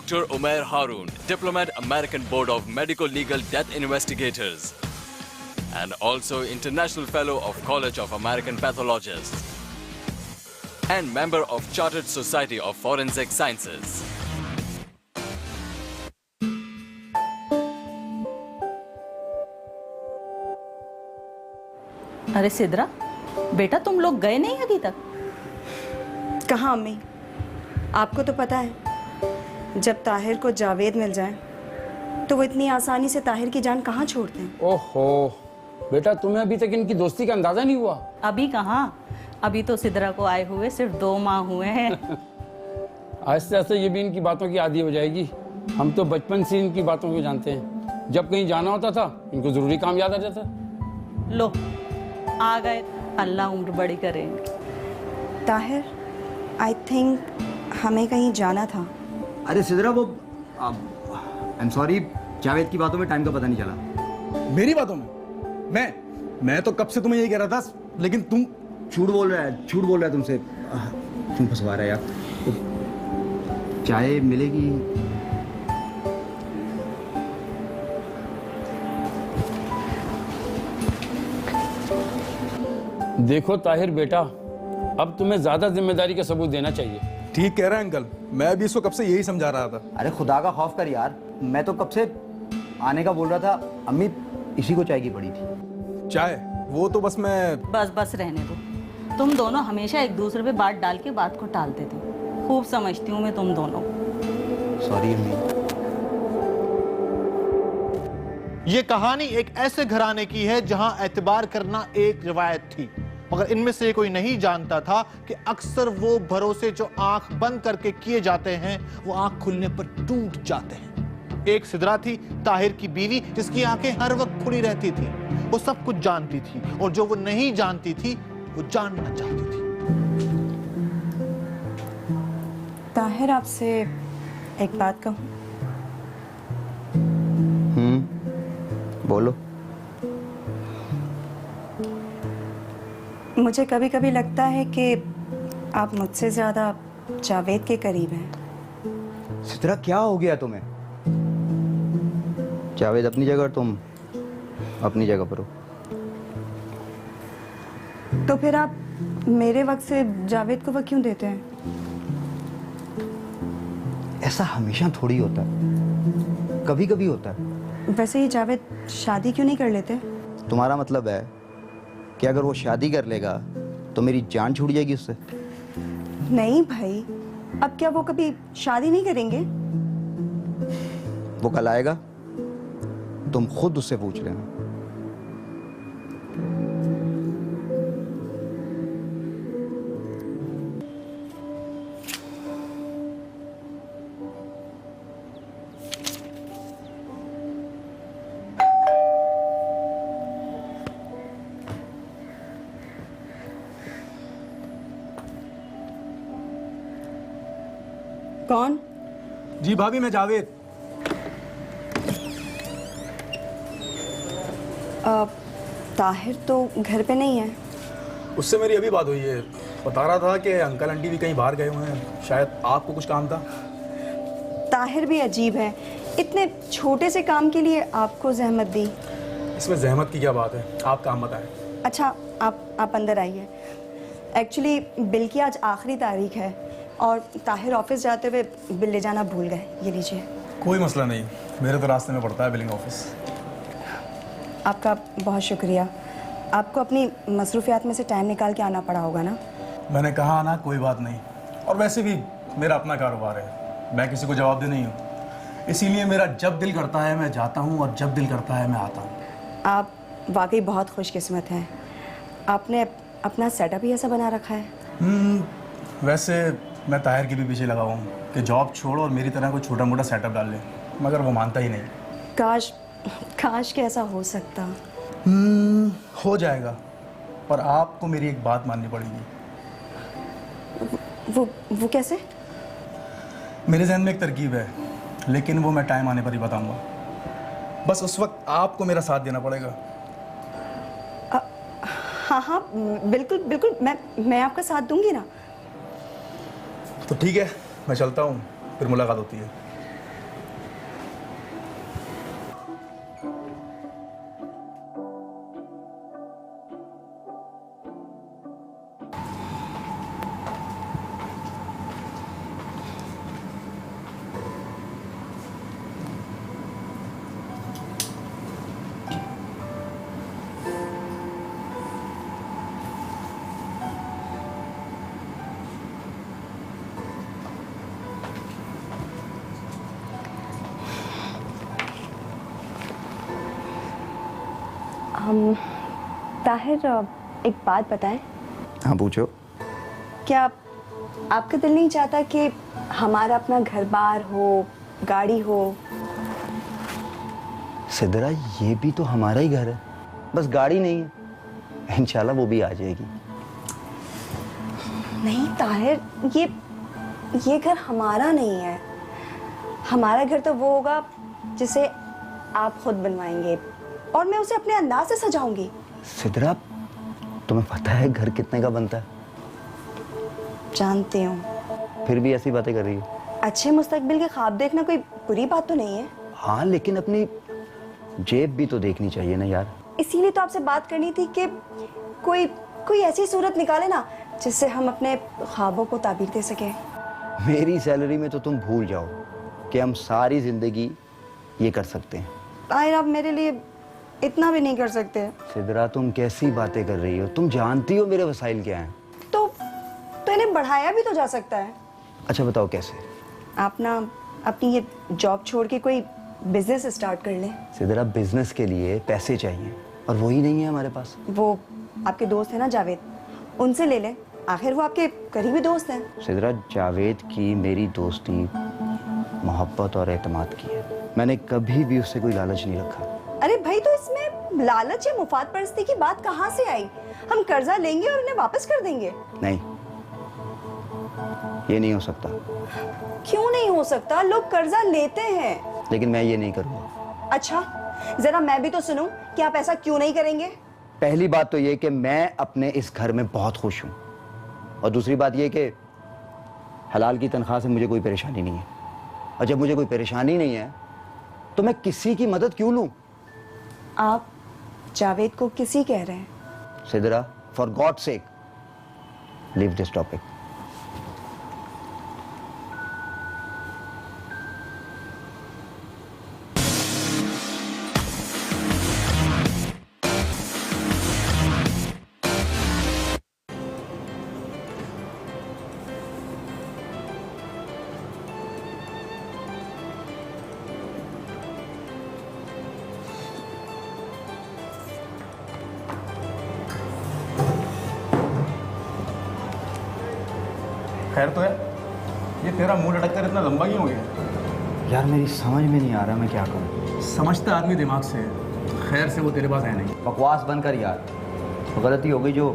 Dr. Umair Haroon, Diplomat, American Board of Medical Legal Death Investigators, and also International Fellow of College of American Pathologists, and member of Chartered Society of Forensic Sciences. अरे सिद्रा, बेटा तुम लोग गए नहीं अभी तक? कहाँ अम्मी, आपको तो पता है जब ताहिर को जावेद मिल जाए तो वो इतनी आसानी से ताहिर की जान कहाँ छोड़ते हैं। ओहो बेटा, तुम्हें अभी तक इनकी दोस्ती का अंदाजा नहीं हुआ? अभी कहाँ, अभी तो सिद्रा को आए हुए सिर्फ 2 माह हुए हैं। आहिस्ते आहिस्ते ये भी इनकी बातों की आदी हो जाएगी। हम तो बचपन से इनकी बातों को जानते हैं। जब कहीं जाना होता था इनको जरूरी काम याद आ जाता। लो आ गए, अल्लाह उम्र बड़ी करे। ताहिर, आई थिंक हमें कहीं जाना था। अरे सिद्रा, वो आई एम सॉरी, जावेद की बातों में टाइम का पता नहीं चला। मेरी बातों में? मैं तो कब से तुम्हें यही कह रहा था, लेकिन तुम झूठ बोल रहा है तुमसे। तुम फंसवा रहा है यार। चाय मिलेगी? देखो ताहिर बेटा, अब तुम्हें ज्यादा जिम्मेदारी का सबूत देना चाहिए। ठीक कह रहे हैं अंकल, मैं भी इसको कब से यही समझा रहा था। अरे खुदा का खौफ कर यार, मैं तो कब से आने का बोल रहा था। अम्मी इसी को चाय की पड़ी थी। चाय? वो तो बस मैं बस रहने दो। तुम दोनों हमेशा एक दूसरे पे बात डाल के बात को टालते थे। खूब समझती हूँ मैं तुम दोनों। सॉरी अम्मी। ये कहानी एक ऐसे घराने की है जहां एतबार करना एक रिवायत थी, मगर इनमें से कोई नहीं जानता था कि अक्सर वो भरोसे जो आंख बंद करके किए जाते हैं वो आंख खुलने पर टूट जाते हैं। एक सिद्रा थी, ताहिर की बीवी, जिसकी आंखें हर वक्त खुली रहती थी। वो सब कुछ जानती थी और जो वो नहीं जानती थी वो जानना चाहती थी। ताहिर, आपसे एक बात कहूँ? बोलो। मुझे कभी कभी लगता है कि आप मुझसे ज्यादा जावेद के करीब हैं। सिद्रा, क्या हो गया तुम्हें? जावेद अपनी जगह, तुम अपनी जगह पर हो। तो फिर आप मेरे वक्त से जावेद को वक्त क्यों देते हैं? ऐसा हमेशा थोड़ी होता है, कभी कभी होता है। वैसे ही जावेद शादी क्यों नहीं कर लेते? तुम्हारा मतलब है कि अगर वो शादी कर लेगा तो मेरी जान छूट जाएगी उससे? नहीं भाई, अब क्या वो कभी शादी नहीं करेंगे? वो कल आएगा, तुम खुद उससे पूछ लेना। कौन? जी भाभी, मैं जावेद। ताहिर तो घर पे नहीं है। उससे मेरी अभी बात हुई है, बता रहा था कि अंकल आंटी भी कहीं बाहर गए हुए हैं, शायद आपको कुछ काम था। ताहिर भी अजीब है, इतने छोटे से काम के लिए आपको जहमत दी। इसमें जहमत की क्या बात है, आप काम बताएं। अच्छा, आप अंदर आइए। एक्चुअली बिल की आज आखिरी तारीख है और ताहिर ऑफिस जाते हुए बिल ले जाना भूल गए। ये लीजिए। कोई मसला नहीं, मेरे तो रास्ते में पड़ता है बिलिंग ऑफिस। आपका बहुत शुक्रिया। आपको अपनी मसरूफियात में से टाइम निकाल के आना पड़ा होगा ना? मैंने कहा ना, कोई बात नहीं। और वैसे भी मेरा अपना कारोबार है, मैं किसी को जवाब दे नहीं हूँ, इसीलिए मेरा जब दिल करता है मैं जाता हूँ और जब दिल करता है मैं आता हूँ। आप वाकई बहुत खुशकिस्मत हैं। आपने अपना सेटअप ही ऐसा बना रखा है। वैसे मैं ताहिर के भी पीछे लगा हूँ कि जॉब छोड़ और मेरी तरह कोई छोटा मोटा सेटअप डाल ले, मगर वो मानता ही नहीं। काश कि ऐसा हो सकता। हो जाएगा, पर आपको मेरी एक बात माननी पड़ेगी। वो कैसे? मेरे जहन में एक तरकीब है, लेकिन वो मैं टाइम आने पर ही बताऊंगा। बस उस वक्त आपको मेरा साथ देना पड़ेगा। हाँ, बिल्कुल मैं आपका साथ दूंगी ना। तो ठीक है, मैं चलता हूँ, फिर मुलाकात होती है। हम ताहिर, एक बात बताएं। हाँ पूछो। क्या आपका दिल नहीं चाहता कि हमारा अपना घर बार हो, गाड़ी हो? सिदरा, ये भी तो हमारा ही घर है, बस गाड़ी नहीं है। इंशाल्लाह वो भी आ जाएगी। नहीं ताहिर, ये घर हमारा नहीं है। हमारा घर तो वो होगा जिसे आप खुद बनवाएंगे और मैं उसे अपने अंदाज से सजाऊंगी। सिदरा, तुम्हें पता है घर कितने का बनता है? जानती हूँ। फिर भी ऐसी बातें कर रही हो। अच्छे मुस्तकबिल के ख्वाब देखना कोई बुरी बात तो नहीं है। हाँ, लेकिन अपनी जेब भी तो देखनी चाहिए ना यार। इसीलिए तो आपसे बात करनी थी कि कोई ऐसी सूरत निकाले ना जिससे हम अपने ख्वाबों को ताबीर दे सके। मेरी सैलरी में तो तुम भूल जाओ कि हम सारी जिंदगी ये कर सकते हैं। ताहिर, आप मेरे लिए इतना भी नहीं कर सकते। सिदरा, तुम कैसी बातें कर रही हो? तुम जानती हो मेरे वसाइल क्या हैं। तो इन्हें बढ़ाया भी तो जा सकता है। अच्छा बताओ कैसे? आप ना अपनी ये जॉब छोड़ के कोई बिजनेस स्टार्ट कर लें। सिदरा, बिजनेस के लिए पैसे चाहिए और वही नहीं है हमारे पास। वो आपके दोस्त है ना जावेद, उनसे ले लें। आखिर वो आपके करीबी दोस्त हैं। सिदरा, जावेद की मेरी दोस्ती मोहब्बत और एतमाद की है। मैंने कभी भी उससे कोई लालच नहीं रखा। अरे भाई, तो इसमें लालच या मुफाद परस्ती की बात कहाँ से आई? हम कर्जा लेंगे और उन्हें वापस कर देंगे। नहीं, ये नहीं हो सकता। क्यों नहीं हो सकता? लोग कर्जा लेते हैं। लेकिन मैं ये नहीं करूँगा। अच्छा, जरा मैं भी तो सुनूं कि आप ऐसा क्यों नहीं करेंगे। पहली बात तो ये कि मैं अपने इस घर में बहुत खुश हूँ, और दूसरी बात ये कि हलाल की तनख्वाह से मुझे कोई परेशानी नहीं है। और जब मुझे कोई परेशानी नहीं है तो मैं किसी की मदद क्यों लूँ? आप जावेद को किसी कह रहे हैं? Sidra, for God sake leave this topic. खैर तो है, ये तेरा मुंह लटक कर इतना लंबा क्यों हो गया? यार मेरी समझ में नहीं आ रहा मैं क्या करूँ। समझता आदमी दिमाग से है। खैर से वो तेरे पास है नहीं। बकवास बंद कर यार, तो गलती हो गई जो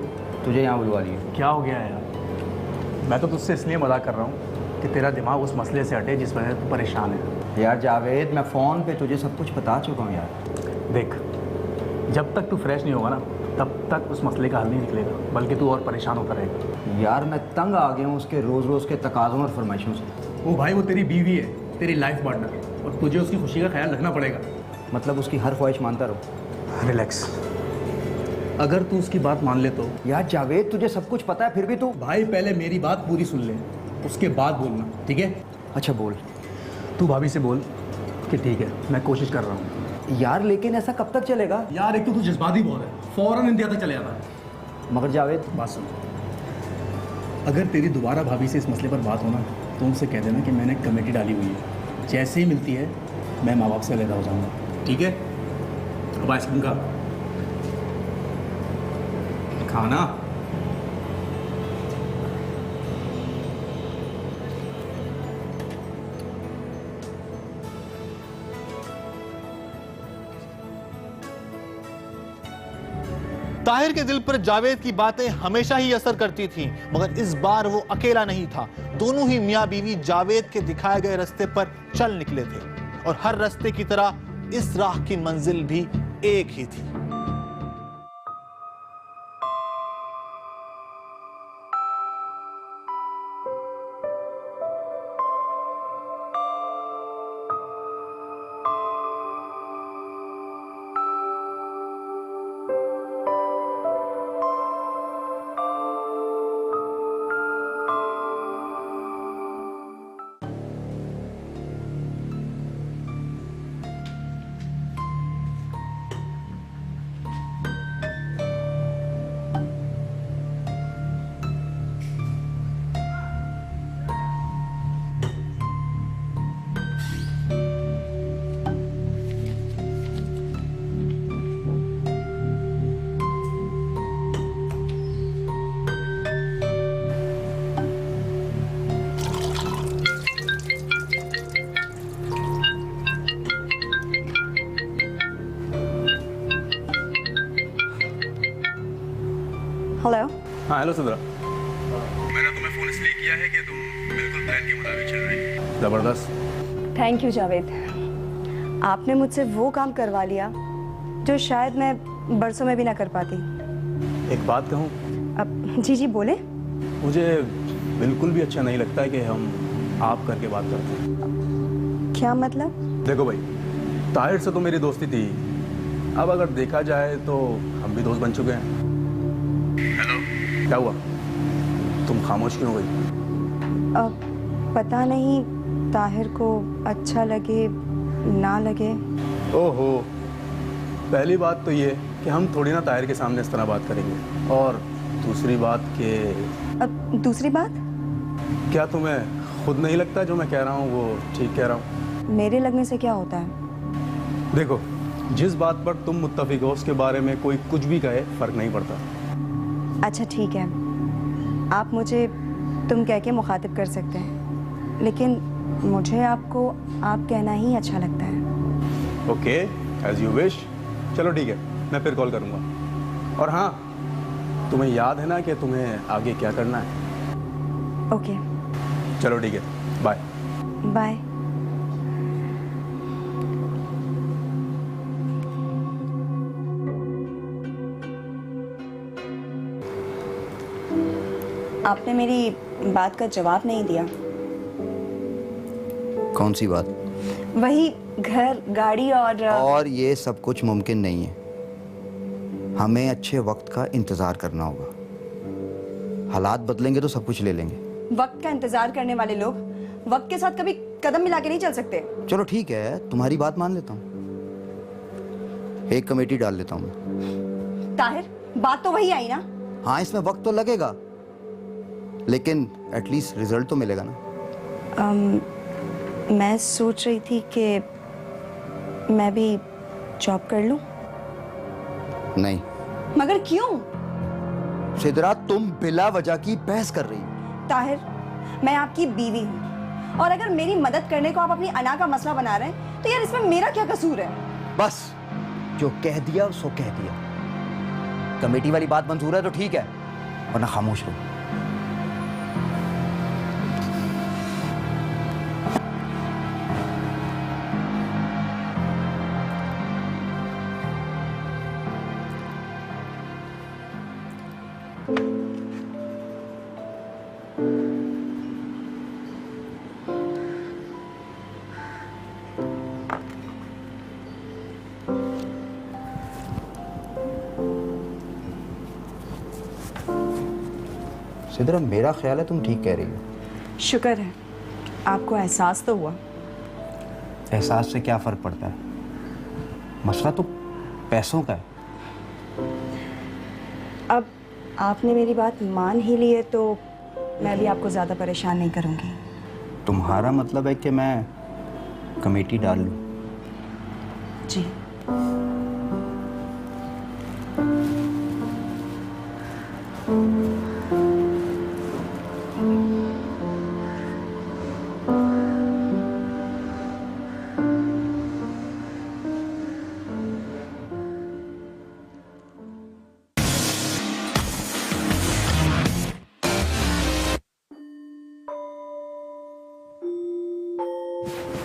तुझे यहाँ बुलवा लिया। क्या हो गया है यार? मैं तो तुझसे इसलिए मजाक कर रहा हूँ कि तेरा दिमाग उस मसले से हटे जिस वजह से तू परेशान है। यार जावेद, मैं फ़ोन पे तुझे सब कुछ बता चुका हूँ यार। देख, जब तक तू फ्रेश नहीं होगा ना तब तक उस मसले का हल नहीं निकलेगा, बल्कि तू और परेशान होता रहेगा। यार मैं तंग आ गया हूँ उसके रोज़ रोज़ के तकाज़ों और फरमाइशों से। वो भाई, वो तेरी बीवी है, तेरी लाइफ पार्टनर, और तुझे उसकी खुशी का ख्याल रखना पड़ेगा। मतलब उसकी हर ख्वाहिश मानता रहो? रिलैक्स, अगर तू उसकी बात मान ले तो। यार जावेद, तुझे सब कुछ पता है फिर भी तू। भाई पहले मेरी बात पूरी सुन ले, उसके बाद बोलना, ठीक है? अच्छा बोल। तू भाभी से बोल कि ठीक है, मैं कोशिश कर रहा हूँ। यार लेकिन ऐसा कब तक चलेगा? यार एक तो तू जज्बाती बहुत है, फौरन इंडिया तक चले जाता है। मगर जावेद, बात सुन, अगर तेरी दोबारा भाभी से इस मसले पर बात होना तो उनसे कह देना कि मैंने कमेटी डाली हुई है, जैसे ही मिलती है मैं माँ बाप से अलग हो जाऊँगा, ठीक है? अब आइसक्रीम का खाना। ताहिर के दिल पर जावेद की बातें हमेशा ही असर करती थीं, मगर इस बार वो अकेला नहीं था। दोनों ही मियां बीवी जावेद के दिखाए गए रास्ते पर चल निकले थे, और हर रास्ते की तरह इस राह की मंजिल भी एक ही थी। हेलो। हाँ हेलो सिद्रा। मैंने तुम्हें फोन इसलिए किया है कि तुम बिल्कुल प्लान के मुताबिक चल रही हो। ज़बरदस्त। थैंक यू जावेद, आपने मुझसे वो काम करवा लिया जो शायद मैं बरसों में भी ना कर पाती। एक बात कहूँ, अब जी बोले। मुझे बिल्कुल भी अच्छा नहीं लगता है कि हम आप करके बात करते हैं। क्या मतलब? देखो भाई, ताहिर से तो मेरी दोस्ती थी, अब अगर देखा जाए तो हम भी दोस्त बन चुके हैं। हेलो, क्या हुआ, तुम खामोश क्यों हो गई? अब पता नहीं ताहिर को अच्छा लगे ना लगे। ओहो, पहली बात तो ये कि हम थोड़ी ना ताहिर के सामने इस तरह बात करेंगे, और दूसरी बात कि अब दूसरी बात? क्या तुम्हें खुद नहीं लगता जो मैं कह रहा हूँ वो ठीक कह रहा हूँ? मेरे लगने से क्या होता है? देखो, जिस बात पर तुम मुत्तफिक हो उसके बारे में कोई कुछ भी कहे फर्क नहीं पड़ता। अच्छा ठीक है, आप मुझे तुम कह के मुखातिब कर सकते हैं, लेकिन मुझे आपको आप कहना ही अच्छा लगता है। Okay, as you wish. चलो ठीक है, मैं फिर कॉल करूँगा। और हाँ, तुम्हें याद है ना कि तुम्हें आगे क्या करना है? ओके चलो ठीक है, बाय। बाय। आपने मेरी बात का जवाब नहीं दिया। कौन सी बात? वही घर, गाड़ी और ये सब कुछ मुमकिन नहीं है। हमें अच्छे वक्त का इंतजार करना होगा। हालात बदलेंगे तो सब कुछ ले लेंगे। वक्त का इंतजार करने वाले लोग वक्त के साथ कभी कदम मिला के नहीं चल सकते। चलो ठीक है, तुम्हारी बात मान लेता हूँ, एक कमेटी डाल लेता हूँ मैं। ताहिर, बात तो वही आई ना। हाँ, इसमें वक्त तो लगेगा, लेकिन एटलीस्ट रिजल्ट तो मिलेगा ना। मैं सोच रही थी कि मैं भी जॉब कर लूं। नहीं। मगर क्यों? सिद्रा, तुम बिला वजह की बहस कर रही हो। ताहिर, मैं आपकी बीवी हूँ, और अगर मेरी मदद करने को आप अपनी अना का मसला बना रहे हैं तो यार इसमें मेरा क्या कसूर है? बस जो कह दिया सो कह दिया। कमेटी वाली बात मंजूर है तो ठीक है, वरना खामोश रहो। सिद्रा, मेरा ख्याल है तुम ठीक कह रही हो। शुक्र है, आपको एहसास तो हुआ। एहसास से क्या फर्क पड़ता है? मसला तो पैसों का है। अब आपने मेरी बात मान ही ली है तो मैं भी आपको ज़्यादा परेशान नहीं करूँगी। तुम्हारा मतलब है कि मैं कमेटी डाल लूँ? जी।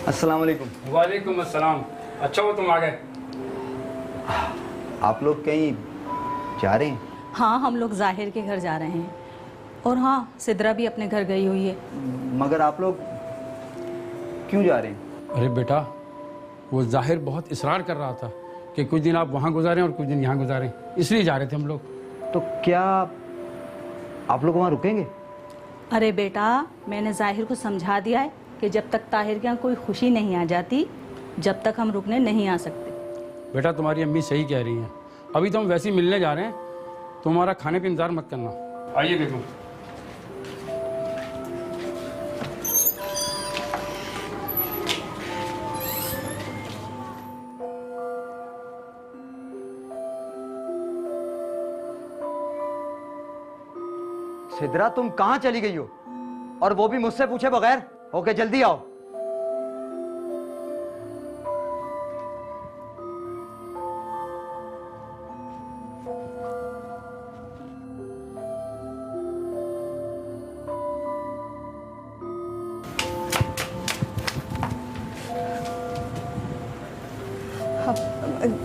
अस्सलाम वालेकुम। वालेकुम अस्सलाम। अच्छा वो तुम आ गए। आप लोग कहीं जा रहे हैं? हाँ, हम लोग जाहिर के घर जा रहे हैं, और हाँ, सिद्रा भी अपने घर गई हुई है। मगर आप लोग क्यों जा रहे हैं? अरे बेटा, वो जाहिर बहुत इसरार कर रहा था कि कुछ दिन आप वहाँ गुजारें और कुछ दिन यहाँ गुजारें, इसलिए जा रहे थे हम लोग। तो क्या आप लोग वहाँ रुकेंगे? अरे बेटा, मैंने जाहिर को समझा दिया है कि जब तक ताहिर के यहाँ कोई खुशी नहीं आ जाती, जब तक हम रुकने नहीं आ सकते। बेटा, तुम्हारी अम्मी सही कह रही हैं। अभी तो हम वैसे ही मिलने जा रहे हैं, तुम्हारा खाने का इंतजार मत करना। आइए देखो। सिद्रा, तुम कहाँ चली गई हो, और वो भी मुझसे पूछे बगैर? ओके, जल्दी आओ।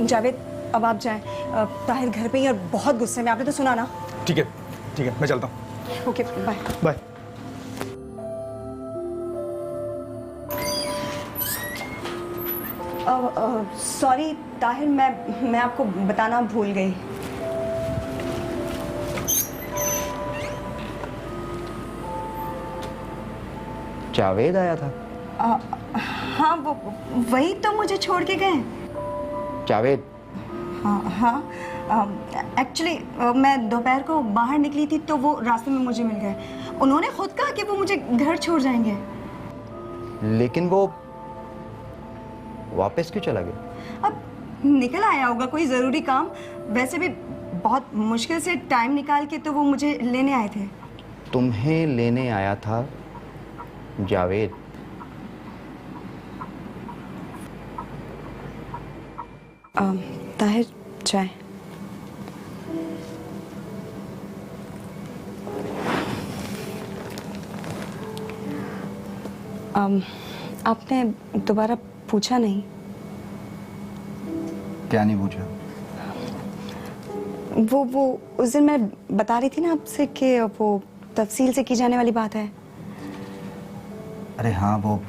जावेद अब आप जाएं। ताहिर घर पे ही और बहुत गुस्से में, आपने तो सुना ना। ठीक है, मैं चलता हूँ। Okay bye. Bye. Sorry Tahir, मैं आपको बताना भूल गई। जावेद आया था? हाँ वो वही तो मुझे छोड़ के गए। जावेद? हाँ एक्चुअली मैं दोपहर को बाहर निकली थी तो वो रास्ते में मुझे मिल गए। उन्होंने खुद कहा कि वो मुझे घर छोड़ जाएंगे। लेकिन वो वापस क्यों चला गया? अब निकल आया होगा कोई ज़रूरी काम। वैसे भी बहुत मुश्किल से टाइम निकाल के तो वो मुझे लेने आए थे। तुम्हें लेने आया था जावेद? ताहिर चाय। आपने दोबारा पूछा नहीं? क्या नहीं पूछा? वो उस दिन मैं बता रही थी ना आपसे कि वो तफसील से की जाने वाली बात है। अरे हाँ, वो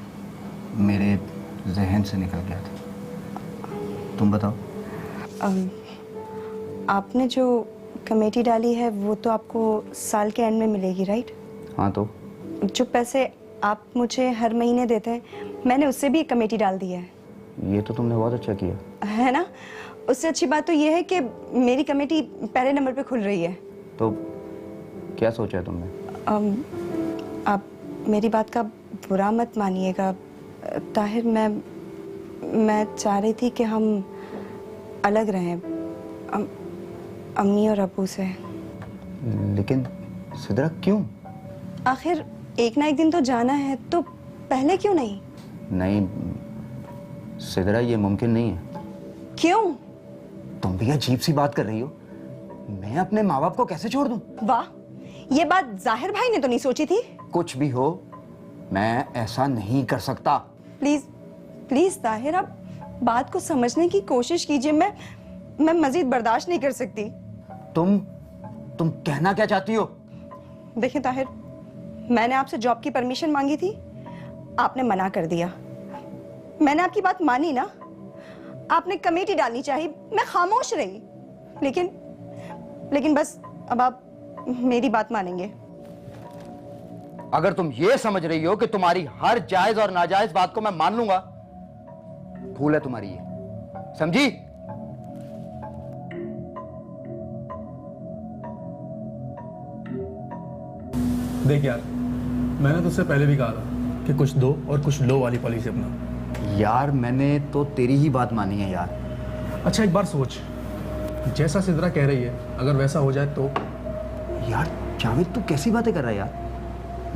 मेरे जहन से निकल गया था। तुम बताओ। आपने जो कमेटी डाली है वो तो आपको साल के एंड में मिलेगी, राइट? हाँ, तो जो पैसे आप मुझे हर महीने देते हैं, मैंने उससे भी एक कमेटी डाल दी है। ये तो तुमने बहुत अच्छा किया है ना? उससे अच्छी बात तो ये है कि मेरी कमेटी पहले नंबर पे खुल रही है। तो क्या सोचा है तुमने? आप मेरी बात का बुरा मत मानिएगा ताहिर, मैं चाह रही थी कि हम अलग रहें अम्मी और अब्बू से। लेकिन सिद्रा क्यों? आखिर एक ना एक दिन तो जाना है, तो पहले क्यों नहीं? नहीं सिद्रा, ये मुमकिन नहीं है। क्यों? तुम भी अजीब सी बात कर रही हो। मैं अपने माँ बाप को कैसे छोड़ दूं? वाह, ये बात जाहिर भाई ने तो नहीं सोची थी। कुछ भी हो, मैं ऐसा नहीं कर सकता। प्लीज प्लीज ताहिर, आप बात को समझने की कोशिश कीजिए। मैं मजीद बर्दाश्त नहीं कर सकती। तुम कहना क्या चाहती हो? देखिए ताहिर, मैंने आपसे जॉब की परमिशन मांगी थी, आपने मना कर दिया। मैंने आपकी बात मानी ना, आपने कमेटी डालनी चाहिए, मैं खामोश रही। लेकिन बस अब आप मेरी बात मानेंगे। अगर तुम ये समझ रही हो कि तुम्हारी हर जायज और नाजायज बात को मैं मान लूंगा, भूल है तुम्हारी ये, समझी? देख यार, मैंने तुझसे पहले भी कहा था कि कुछ दो और कुछ लो वाली पॉलिसी अपना। यार मैंने तो तेरी ही बात मानी है यार। अच्छा एक बार सोच, जैसा सिद्रा कह रही है अगर वैसा हो जाए तो? यार जावेद, तू कैसी बातें कर रहा है यार?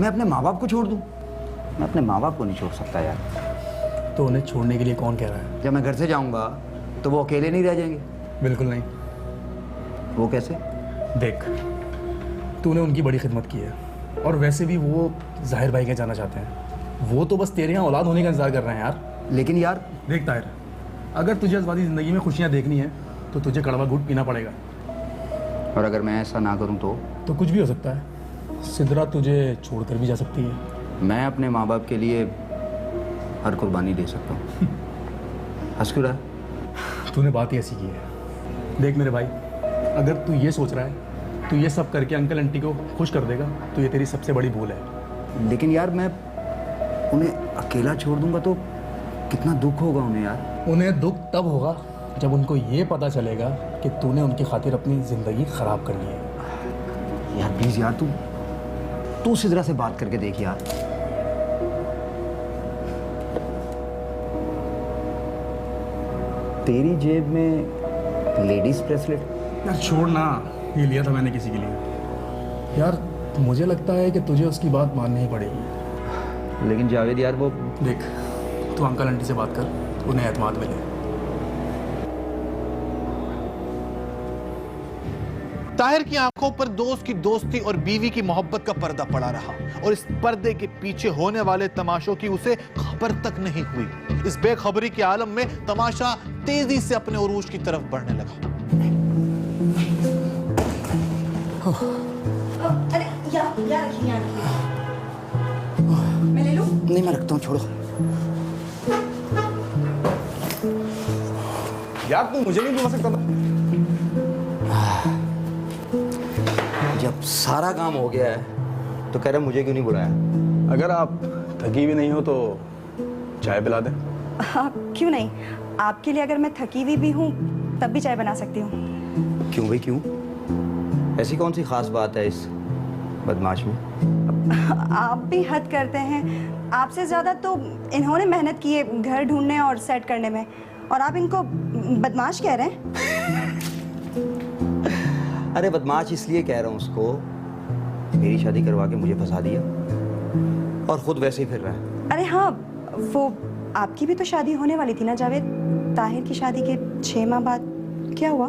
मैं अपने माँ बाप को छोड़ दूं? मैं अपने माँ बाप को नहीं छोड़ सकता यार। तो उन्हें छोड़ने के लिए कौन कह रहा है? जब मैं घर से जाऊंगा तो वो अकेले नहीं रह जाएंगे। बिल्कुल नहीं। वो कैसे? देख, तूने उनकी बड़ी खिदमत की है और वैसे भी वो जाहिर भाई के जाना चाहते हैं। वो तो बस तेरे यहाँ औलाद होने का इंतजार कर रहे हैं यार। लेकिन यार देख ताहिर, अगर तुझे अज़वादी ज़िंदगी में खुशियाँ देखनी है तो तुझे कड़वा घूंट पीना पड़ेगा। और अगर मैं ऐसा ना करूं तो कुछ भी हो सकता है। सिद्रा तुझे छोड़कर भी जा सकती है। मैं अपने माँ बाप के लिए हर कुर्बानी दे सकता हूँ। हंस क्यों रहा है? तूने बात ही ऐसी की है। देख मेरे भाई, अगर तू ये सोच रहा है तू ये सब करके अंकल आंटी को खुश कर देगा तो ये तेरी सबसे बड़ी भूल है। लेकिन यार मैं उन्हें अकेला छोड़ दूंगा तो कितना दुख होगा उन्हें यार। उन्हें दुख तब होगा जब उनको ये पता चलेगा कि तूने उनकी खातिर अपनी ज़िंदगी ख़राब कर ली है। यार प्लीज़ यार, तू सिद्रा से बात करके देख यार। तेरी जेब में लेडीज ब्रेसलेट? यार छोड़ ना, ये लिया था मैंने किसी के लिए। यार मुझे लगता है कि तुझे उसकी बात माननी ही पड़ेगी। लेकिन जावेद यार, वो देख, तू अंकल आंटी से बात कर, उन्हें एतमाद मिले। ताहिर की आंखों पर दोस्त की दोस्ती और बीवी की मोहब्बत का पर्दा पड़ा रहा और इस पर्दे के पीछे होने वाले तमाशों की उसे खबर तक नहीं हुई। इस बेखबरी के आलम में तमाशा तेजी से अपने उरूज की तरफ बढ़ने लगा। अरे या रखिए, यहाँ रखिए। मैं ले लूं? नहीं, मैं रखता हूँ, छोड़ो। यार तू मुझे नहीं बुला सकता था? जब सारा काम हो गया है तो कह रहे मुझे क्यों नहीं बुलाया? अगर आप थकी भी नहीं हो तो चाय पिला दें। हाँ, क्यों नहीं। आपके लिए अगर मैं थकी हुई भी हूँ तब भी चाय बना सकती हूँ। क्यों भाई, क्यों? ऐसी कौन सी खास बात है इस बदमाश में? आप भी हद करते हैं। आपसे ज्यादा तो इन्होंने मेहनत की है घर ढूंढने और सेट करने में, और आप इनको बदमाश कह रहे हैं? अरे बदमाश इसलिए कह रहा हूँ उसको, मेरी शादी करवा के मुझे फंसा दिया और खुद वैसे ही फिर रहा है। अरे हाँ, वो आपकी भी तो शादी होने वाली थी ना जावेद? ताहिर की शादी के 6 माह बाद क्या हुआ?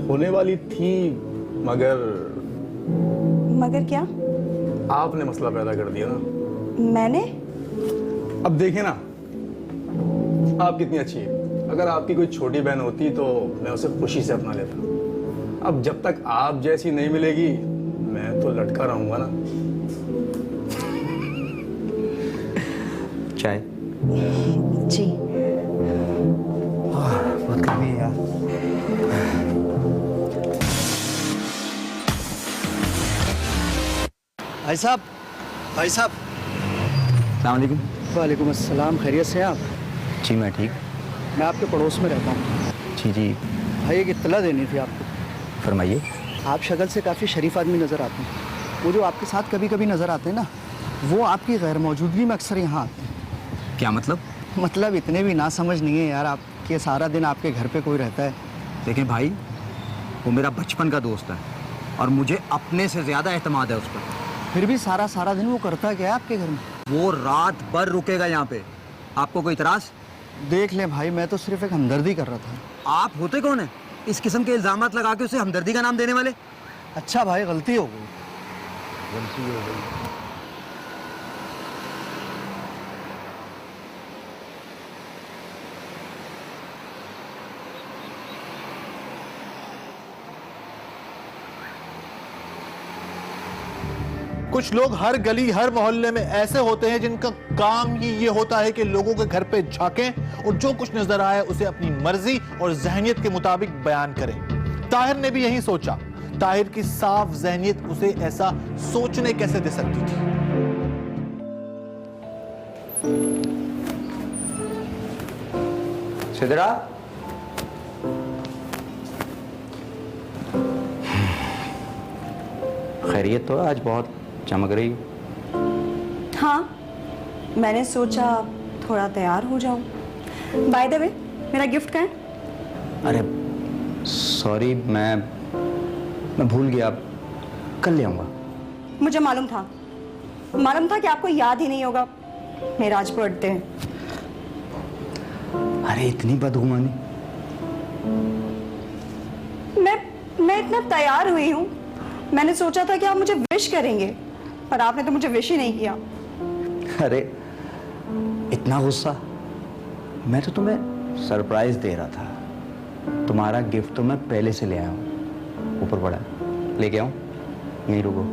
होने वाली थी, मगर क्या? आपने मसला पैदा कर दिया ना। मैंने? अब देखें ना, आप कितनी अच्छी है। अगर आपकी कोई छोटी बहन होती तो मैं उसे खुशी से अपना लेता। अब जब तक आप जैसी नहीं मिलेगी मैं तो लटका रहूंगा ना। चाय? जी। बहुत गर्मी है यार। भाई साहब, भाई साहब। अस्सलाम वालेकुम। वालेकुम अस्सलाम। खैरियत से हैं आप? जी मैं ठीक। मैं आपके पड़ोस में रहता हूँ। जी जी, भाई एक इत्तला देनी थी आपको। फरमाइए। आप शक्ल से काफ़ी शरीफ आदमी नज़र आते हैं। वो जो आपके साथ कभी कभी नज़र आते हैं ना, वो आपकी गैर मौजूदगी में अक्सर यहाँ आते हैं। क्या मतलब? मतलब इतने भी ना समझ नहीं है यार आपके, सारा दिन आपके घर पे कोई रहता है। देखें भाई, वो मेरा बचपन का दोस्त है और मुझे अपने से ज़्यादा एतमाद है उस पर। फिर भी सारा दिन वो करता क्या है आपके घर में? वो रात भर रुकेगा यहाँ पे। आपको कोई इतराज़? देख लें भाई, मैं तो सिर्फ एक हमदर्दी कर रहा था। आप होते कौन है इस किस्म के इल्जामात लगा के उसे हमदर्दी का नाम देने वाले? अच्छा भाई, गलती हो गई। कुछ लोग हर गली हर मोहल्ले में ऐसे होते हैं जिनका काम ही ये होता है कि लोगों के घर पे झांकें और जो कुछ नजर आए उसे अपनी मर्जी और जहनियत के मुताबिक बयान करें। ताहिर ने भी यही सोचा। ताहिर की साफ जहनियत उसे ऐसा सोचने कैसे दे सकती थी? सिदरा, खैरियत तो आज बहुत चमक रही हो। हाँ, मैंने सोचा थोड़ा तैयार हो जाऊं। बाय द वे, मेरा गिफ्ट कहाँ है? अरे सॉरी, मैं भूल गया, कल ले आऊँगा। मुझे मालूम था कि आपको याद ही नहीं होगा। मेरा आज बर्थडे है। अरे इतनी बदगुमानी। मैं इतना तैयार हुई हूँ। मैंने सोचा था कि आप मुझे विश करेंगे, पर आपने तो मुझे विश ही नहीं किया। अरे इतना गुस्सा? मैं तो तुम्हें सरप्राइज दे रहा था। तुम्हारा गिफ्ट तो मैं पहले से ले आया हूँ, ऊपर पड़ा है, लेके आऊँ? यहीं रुको।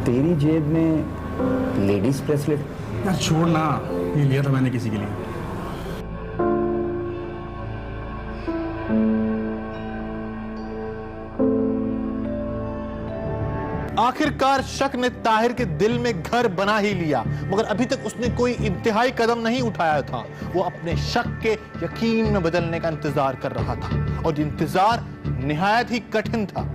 तेरी जेब में लेडीज ब्रेसलेट? यार छोड़ ना, ये लिया था मैंने किसी के लिए। आखिरकार शक ने ताहिर के दिल में घर बना ही लिया, मगर अभी तक उसने कोई इंतहाई कदम नहीं उठाया था। वो अपने शक के यकीन में बदलने का इंतजार कर रहा था और इंतजार निहायत ही कठिन था।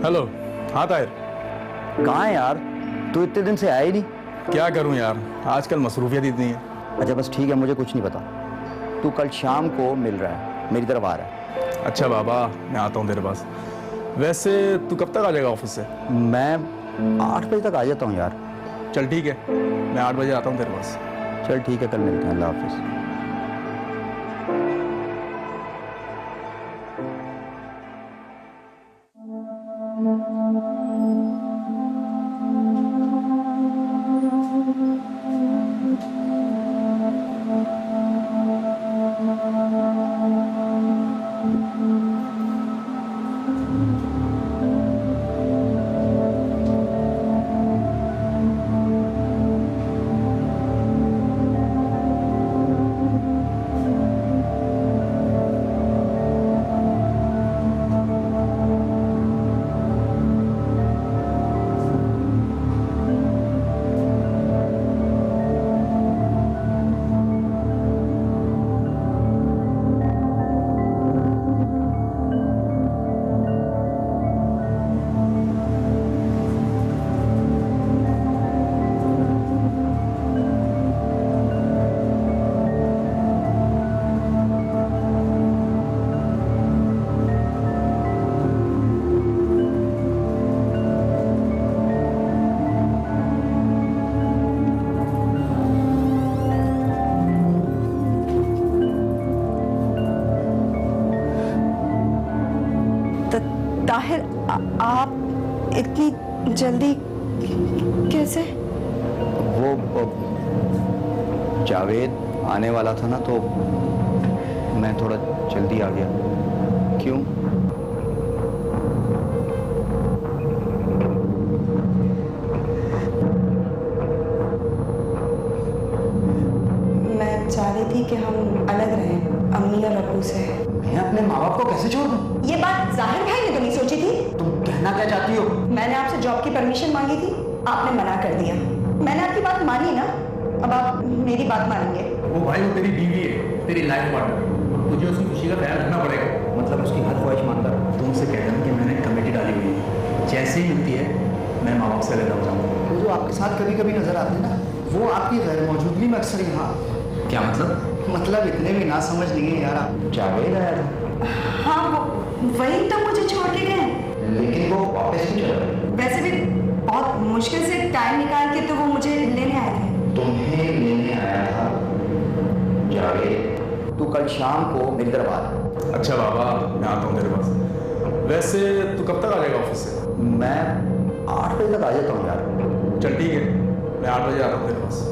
हेलो। हाँ ताहिर। कहाँ है यार? तू इतने दिन से आया ही नहीं। क्या करूं यार, आजकल मसरूफियत इतनी है। अच्छा बस ठीक है, मुझे कुछ नहीं पता। तू कल शाम को मिल रहा है, मेरी तरफ आ रहा है। अच्छा बाबा, मैं आता हूँ तेरे पास। वैसे तू कब तक आ जाएगा ऑफिस से? मैं 8 बजे तक आ जाता हूँ यार। चल ठीक है, मैं 8 बजे आता हूँ तेरे पास। चल ठीक है, कल मिलते हैं। अल्लाह हाफिज़। ताहिर, आप इतनी जल्दी कैसे? वो जावेद आने वाला था ना, तो मैं थोड़ा जल्दी आ गया। क्यों? मैं चाह रही थी कि हम अलग रहें अम्मी और अब्बू से। मैं अपने माँ बाप को कैसे छोड़ दूँ? ये बात जाहिर भाई ने तो नहीं सोची थी। तुम कहना क्या चाहती हो? मैंने आपसे जॉब की परमिशन मांगी थी, आपने मना कर दिया। मैंने आपकी बात मानी ना, अब आप मेरी बात मानेंगे। वो भाई, वो तेरी बीवी है, तेरी लाइफ पार्टनर, तुझे उसकी खुशी का ख्याल रखना पड़ेगा। मतलब उसकी हर ख्वाहिश मानता रहा। तुमसे कह देना कि मैंने कमेटी डाली हुई है, जैसे ही मिलती है मैं माँ बाप से अलग हो जाऊँगा। वो जो आपके साथ कभी कभी नजर आते हैं ना, वो आपकी गैर मौजूदगी में अक्सर यहाँ। क्या मतलब? मतलब इतने भी ना समझ नहीं है यार आप। जावेद आया था, हाँ, वो वही तो मुझे छोड़ के गए। लेकिन वो वापस नहीं चला गया। वैसे भी बहुत मुश्किल से टाइम निकाल के तो वो मुझे लेने आए थे। तुम्हें लेने आया था जावेद। तू कल शाम को मेरी तरफ आ रहा। अच्छा बाबा, मैं आता हूँ तेरे पास। वैसे तू कब तक आ जाएगा ऑफिस से? मैं 8 बजे तक आ जाता हूँ यार। चल ठीक है, मैं 8 बजे आता हूँ तेरे पास।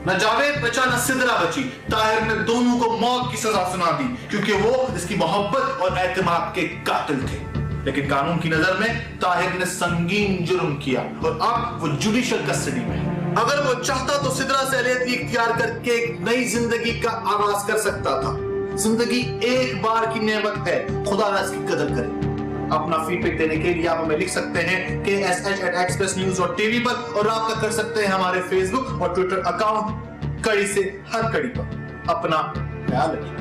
न जावेद बचा न सिदरा बची। ताहिर ने दोनों को मौत की सजा सुना दी क्योंकि वो इसकी मोहब्बत और एतमाद के कातिल थे। लेकिन कानून की नजर में ताहिर ने संगीन जुर्म किया और अब वो जुडिशियल कस्टडी में है। अगर वो चाहता तो सिदरा से अलहदगी इख्तियार करके एक नई जिंदगी का आगाज कर सकता था। जिंदगी एक बार की नेमत है, खुदा ना इसकी कदर करे। अपना फीडबैक देने के लिए आप हमें लिख सकते हैं KSH@expressnews.tv पर और राब्ता कर सकते हैं हमारे फेसबुक और ट्विटर अकाउंट कड़ी से हर कड़ी पर। अपना ख्याल रखिए।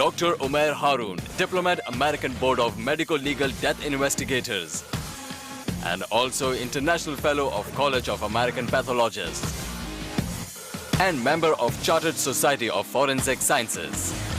Dr. Umair Haroon, Diplomat, American Board of Medical Legal Death Investigators, and also International Fellow of College of American Pathologists. and member of Chartered Society of Forensic Sciences.